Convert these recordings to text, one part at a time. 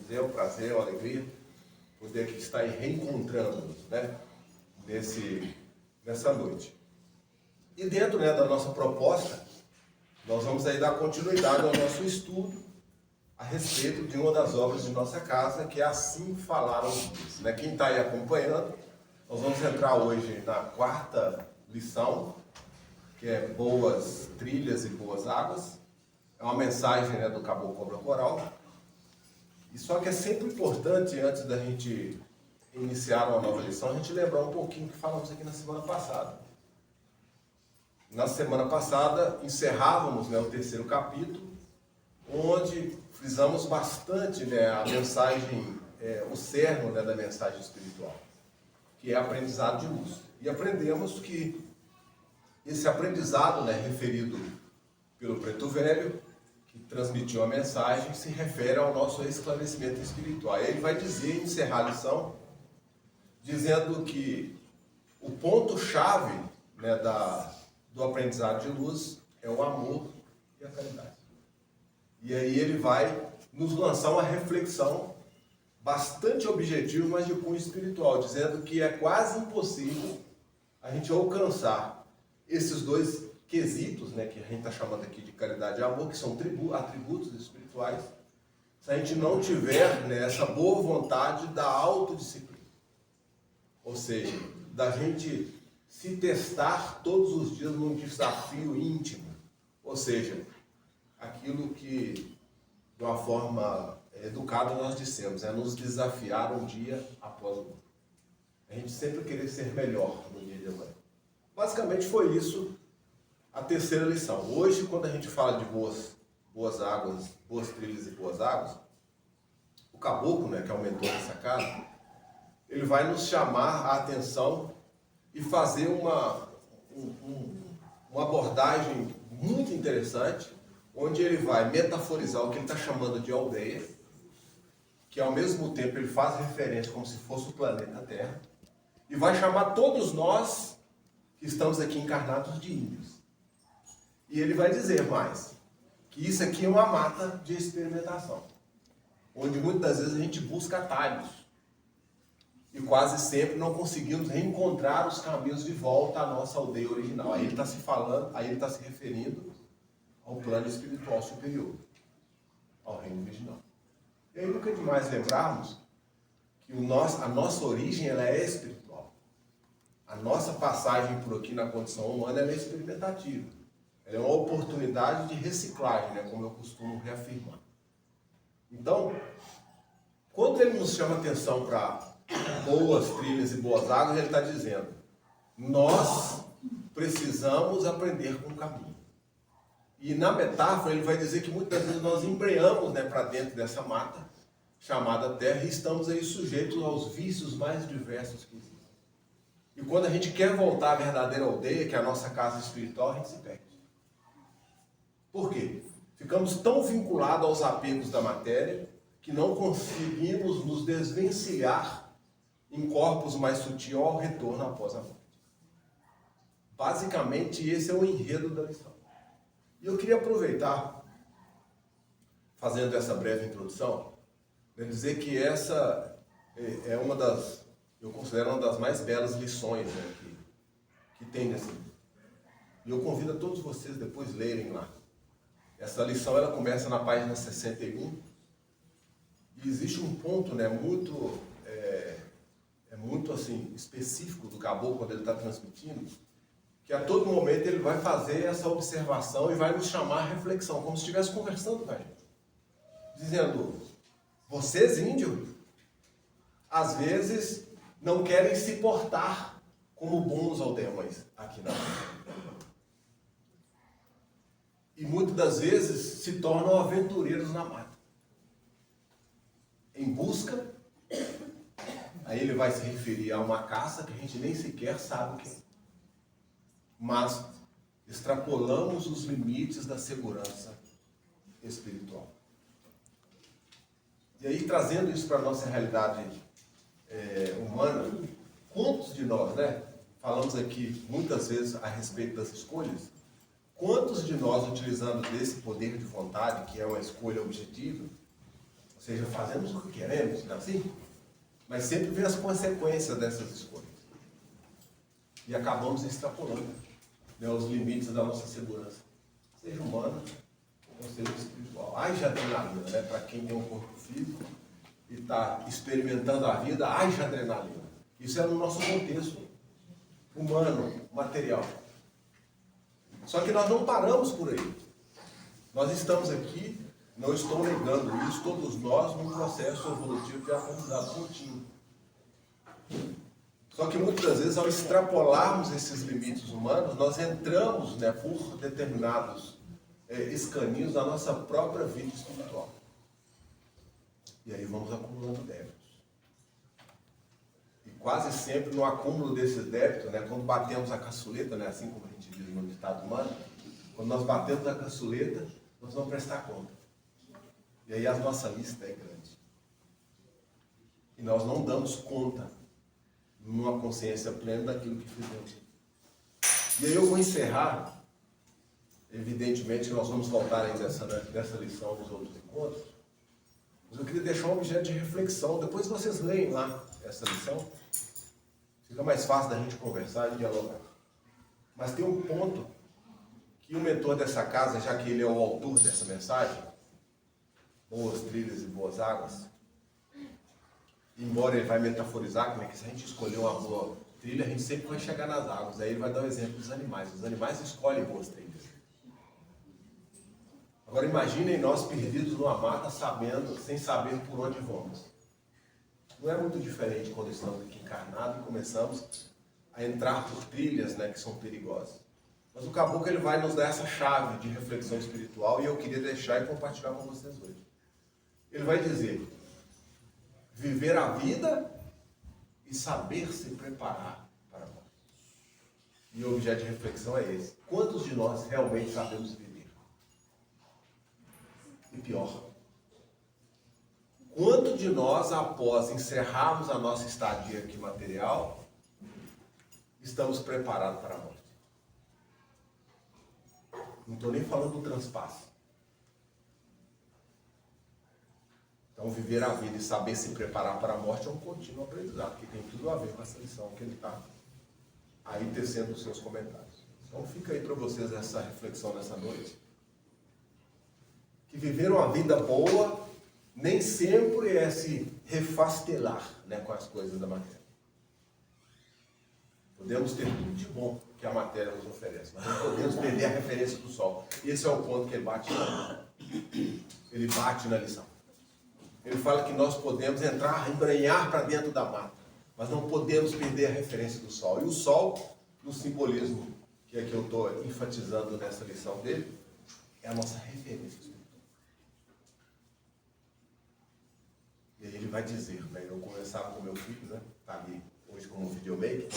dizer, é um prazer, é uma alegria poder aqui estar reencontrando-nos, né, nessa noite. E dentro, né, da nossa proposta, nós vamos aí dar continuidade ao nosso estudo a respeito de uma das obras de nossa casa, que é Assim Falaram os Reis, né? Quem está aí acompanhando, nós vamos entrar hoje na quarta lição, que é Boas Trilhas e Boas Águas. É uma mensagem, né, do Caboclo Cobra Coral. E só que é sempre importante, antes da gente iniciar uma nova lição, a gente lembrar um pouquinho do que falamos aqui na semana passada. Na semana passada, encerrávamos, né, o terceiro capítulo, onde frisamos bastante, né, a mensagem, o cerne, né, da mensagem espiritual, que é aprendizado de luz. E aprendemos que esse aprendizado, né, referido pelo Preto Velho, que transmitiu a mensagem, se refere ao nosso esclarecimento espiritual. E ele vai dizer, encerrar a lição, dizendo que o ponto-chave, né, do aprendizado de luz é o amor e a caridade. E aí ele vai nos lançar uma reflexão bastante objetiva, mas de cunho espiritual, dizendo que é quase impossível a gente alcançar esses dois quesitos, né, que a gente está chamando aqui de caridade e amor, que são atributos espirituais, se a gente não tiver, né, essa boa vontade da autodisciplina. Ou seja, da gente se testar todos os dias num desafio íntimo. Ou seja, aquilo que, de uma forma educada, nós dissemos, é nos desafiar um dia após o outro. A gente sempre querer ser melhor no dia de amanhã. Basicamente foi isso a terceira lição. Hoje, quando a gente fala de boas águas, boas trilhas e boas águas, o caboclo, né, que é o mentor dessa casa, ele vai nos chamar a atenção e fazer uma abordagem muito interessante, onde ele vai metaforizar o que ele está chamando de aldeia, que ao mesmo tempo ele faz referência como se fosse o planeta Terra, e vai chamar todos nós que estamos aqui encarnados de índios. E ele vai dizer mais, que isso aqui é uma mata de experimentação, onde muitas vezes a gente busca atalhos, e quase sempre não conseguimos reencontrar os caminhos de volta à nossa aldeia original. Aí ele está se referindo ao plano espiritual superior, ao reino virginal. E aí nunca é demais lembrarmos que a nossa origem ela é espiritual. A nossa passagem por aqui na condição humana ela é experimentativa. Ela é uma oportunidade de reciclagem, né, como eu costumo reafirmar. Então, quando ele nos chama atenção para boas trilhas e boas águas, ele está dizendo, nós precisamos aprender com o caminho. E na metáfora ele vai dizer que muitas vezes nós embreamos, né, para dentro dessa mata, chamada Terra, e estamos aí sujeitos aos vícios mais diversos que existem. E quando a gente quer voltar à verdadeira aldeia, que é a nossa casa espiritual, a gente se perde. Por quê? Ficamos tão vinculados aos apegos da matéria, que não conseguimos nos desvencilhar em corpos mais sutis ao retorno após a morte. Basicamente, esse é o enredo da lição. E eu queria aproveitar, fazendo essa breve introdução, para dizer que essa é uma das, eu considero uma das mais belas lições, né, que tem nesse livro. E eu convido a todos vocês depois lerem lá. Essa lição ela começa na página 61, e existe um ponto, né, muito assim, específico do caboclo quando ele está transmitindo, que a todo momento ele vai fazer essa observação e vai nos chamar a reflexão, como se estivesse conversando com a gente. Dizendo, vocês índios, às vezes não querem se portar como bons aldeões aqui na terra. E muitas das vezes se tornam aventureiros na mata. Em busca, aí ele vai se referir a uma caça que a gente nem sequer sabe o que é. Mas extrapolamos os limites da segurança espiritual. E aí, trazendo isso para a nossa realidade humana, quantos de nós, né, falamos aqui muitas vezes a respeito das escolhas, quantos de nós, utilizando desse poder de vontade, que é uma escolha objetiva, Ou seja, fazemos o que queremos, não é assim? Mas sempre vê as consequências dessas escolhas. E acabamos extrapolando, né, os limites da nossa segurança. Seja humana ou seja espiritual. Haja adrenalina, né? Para quem tem um corpo físico e está experimentando a vida, haja adrenalina. Isso é no nosso contexto humano, material. Só que nós não paramos por aí. Nós estamos aqui, não estou negando isso, todos nós, num processo evolutivo de aprendizado contínuo. Só que muitas vezes, ao extrapolarmos esses limites humanos, nós entramos, né, por determinados escaninhos da nossa própria vida espiritual. E aí vamos acumulando débitos. E quase sempre no acúmulo desses débitos, né, quando batemos a caçuleta, né, assim como a gente diz no ditado humano, quando nós batemos a caçuleta, nós vamos prestar conta. E aí a nossa lista é grande. E nós não damos conta, numa consciência plena, daquilo que fizemos. E aí eu vou encerrar. Evidentemente, nós vamos voltar ainda dessa lição nos outros encontros. Mas eu queria deixar um objeto de reflexão. Depois vocês leem lá essa lição. Fica mais fácil da gente conversar e dialogar. Mas tem um ponto que o mentor dessa casa, já que ele é o autor dessa mensagem, Boas Trilhas e Boas Águas, embora ele vai metaforizar, né, que se a gente escolher uma boa trilha, a gente sempre vai chegar nas águas. Aí ele vai dar o exemplo dos animais. Os animais escolhem boas trilhas. Agora imaginem nós perdidos numa mata, sem saber por onde vamos. Não é muito diferente quando estamos aqui encarnados e começamos a entrar por trilhas, né, que são perigosas. Mas o caboclo ele vai nos dar essa chave de reflexão espiritual e eu queria deixar e compartilhar com vocês hoje. Ele vai dizer: viver a vida e saber se preparar para a morte. E o objeto de reflexão é esse. Quantos de nós realmente sabemos viver? E pior, quanto de nós, após encerrarmos a nossa estadia aqui material, estamos preparados para a morte? Não estou nem falando do transpasse. Então, viver a vida e saber se preparar para a morte é um contínuo aprendizado, que tem tudo a ver com essa lição que ele está aí tecendo os seus comentários. Então, fica aí para vocês essa reflexão nessa noite. Que viver uma vida boa nem sempre é se refastelar, né, com as coisas da matéria. Podemos ter tudo de bom que a matéria nos oferece, mas não podemos perder a referência do sol. Esse é o ponto que ele bate na lição. Ele fala que nós podemos entrar, embrenhar para dentro da mata, mas não podemos perder a referência do sol. E o sol, no simbolismo que é que eu estou enfatizando nessa lição dele, é a nossa referência espiritual. E aí ele vai dizer, né, eu conversava com meu filho, né, está ali hoje como videomaker,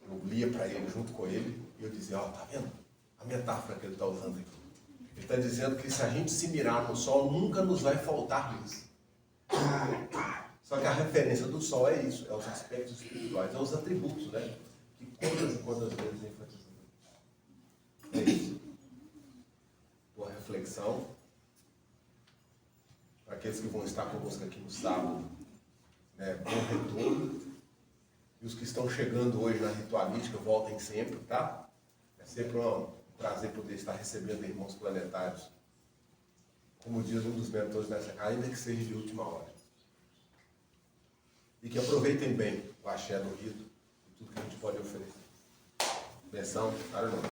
eu lia para ele junto com ele, e eu dizia, ó, tá vendo? A metáfora que ele está usando aqui. Ele está dizendo que se a gente se mirar no sol, nunca nos vai faltar luz. Só que a referência do sol é isso, é os aspectos espirituais, é os atributos, né? Que quantas e quantas vezes enfatizamos. É isso. Boa reflexão. Para aqueles que vão estar conosco aqui no sábado, né? Bom retorno. E os que estão chegando hoje na ritualística, voltem sempre, tá? É sempre um prazer poder estar recebendo irmãos planetários. Como diz um dos mentores dessa casa, ainda que seja de última hora. E que aproveitem bem o axé do rito e tudo que a gente pode oferecer. Benção, para nós.